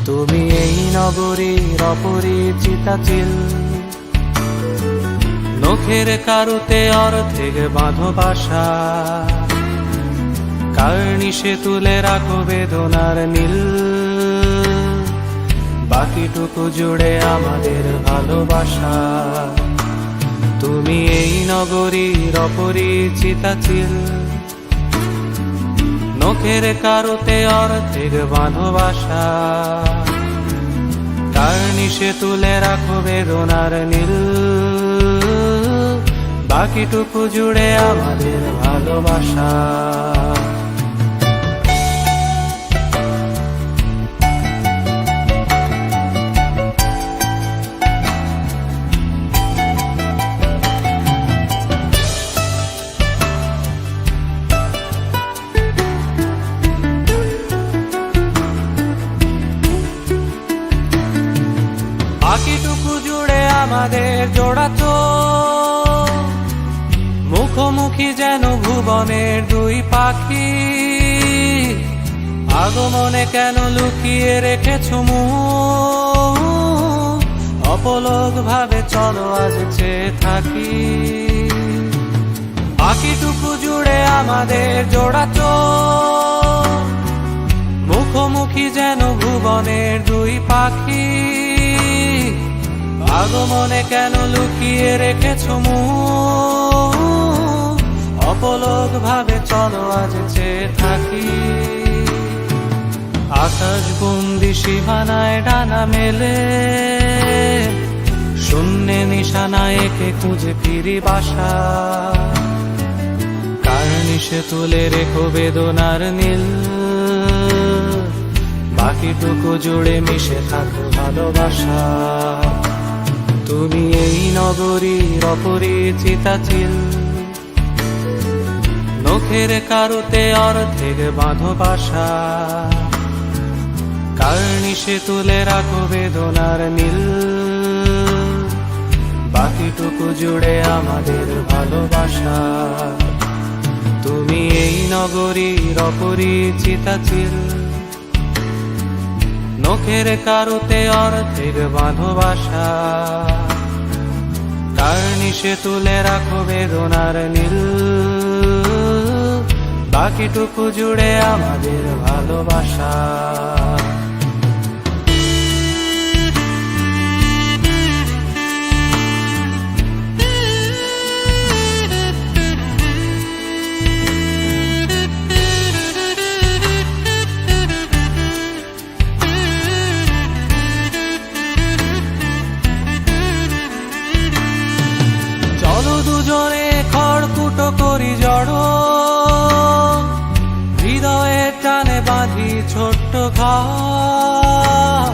তুমি এই নগরীর অপরিচিতা চিল, নখের কারুতে অর্ধেক বাঁধো বাসা, কার্নিশে তুলে রাখো বেদনার নীল, বাকিটুকু জুড়ে আমাদের ভালোবাসা। তুমি এই নগরীর অপরিচিতা চিল, নখের কারুতে অর্ধেক বাঁধো বাসা, কার্নিশে তুলে রাখো বেদনার নীল, বাকিটুকু জুড়ে আমাদের ভালোবাসা। বাকিটুকু জুড়ে আমাদের জোড়া চোখ, মুখোমুখি যেন ভুবনের দুই পাখি, আগমনে কেন লুকিয়ে রেখেছ মুখ, অপলক ভাবে চলো আজ চেয়ে থাকি। বাকিটুকু জুড়ে আমাদের জোড়া চোখ, মুখোমুখি যেন ভুবনের দুই পাখি, আগমনে কেন লুকিয়ে রেখেছ মুখ, অপলক ভাবে চলো আজ চেয়ে থাকি। আকাশ বন্দি সীমানায় ডানা মেলে, শূন্যে নিশানায় একে খুঁজে ফিরি বাসা, কার্নিশে তুলে রেখো বেদনার নীল, বাকিটুকু জুড়ে মিশে থাকো ভালোবাসা। তুমি এই নগরীর অপরিচিতা চিল, নখের কারুতে অর্ধেক বাঁধো বাসা, কার্নিশে তুলে রাখো বেদনার নীল, বাকিটুকু জুড়ে আমাদের ভালোবাসা। তুমি এই নগরীর অপরিচিতা চিল, নখের কারুতে অর্ধেক বাঁধো বাসা, কার্নিশে তুলে রাখো বেদনার নীল, বাকিটুকু জুড়ে আমাদের ভালোবাসা। দুজনে খড়কুটো করি জড়ো, হৃদয়ের টানে বাঁধি ছোট্ট ঘর,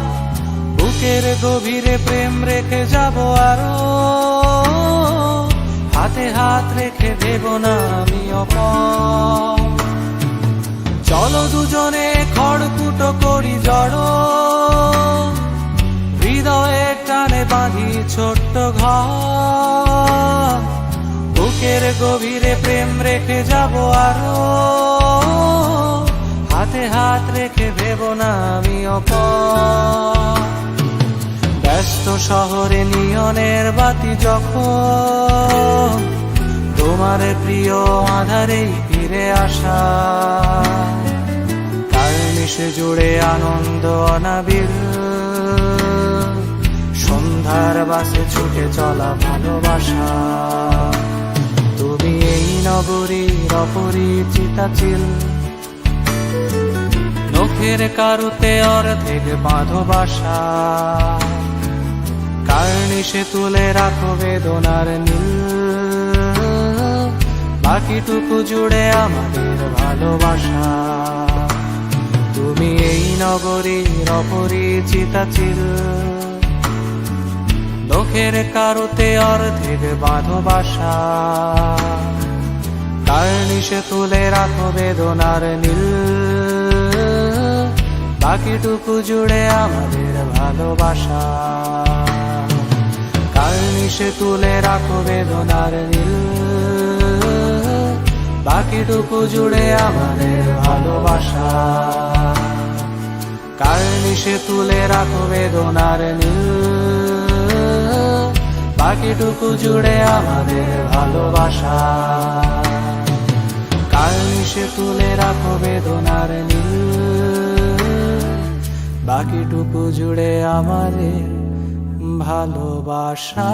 বুকের গভীরে প্রেম রেখে যাব আরো, হাতে হাত রেখে দেব না আমি অপর। চলো দুজনে খড়কুটো করি জড়ো, হৃদয়ের টানে বাঁধি ছোট্ট ঘর, বুকের গভীরে প্রেম রেখে যাব আরো, হাতে হাত রেখে ভেব না আমি অপর। ব্যস্ত শহরে নিয়নের বাতি যখন, তোমার প্রিয় আধারেই ফিরে আসা, কার্নিশে জুড়ে আনন্দ অনাবিল, সন্ধ্যার বাসে ছুটে চলা ভালোবাসা। তুমি এই নগরীর অপরিচিতা চিল, নখের কারুতে অর্ধেক বাঁধো বাসা, কার্নিশে তুলে রাখো বেদনার নীল, বাকিটুকু জুড়ে আমাদের ভালোবাসা। তুমি এই নগরীর অপরিচিতা চিল, নখের কারুতে অর্ধেক বাঁধো বাসা, কার্নিশে তুলে রাখো বেদনার নীল, বাকিটুকু জুড়ে আমাদের ভালোবাসা। কার্নিশে তুলে রাখো বেদনার নীল, বাকিটুকু জুড়ে আমাদের ভালোবাসা। কার্নিশে নিমিষে তুলে রাখো বেদনার নীল, বাকিটুকু জুড়ে আমাদের ভালোবাসা। কাল নিশে তুলে রাখো বেদনার নীল, বাকিটুকু জুড়ে আমাদের ভালোবাসা।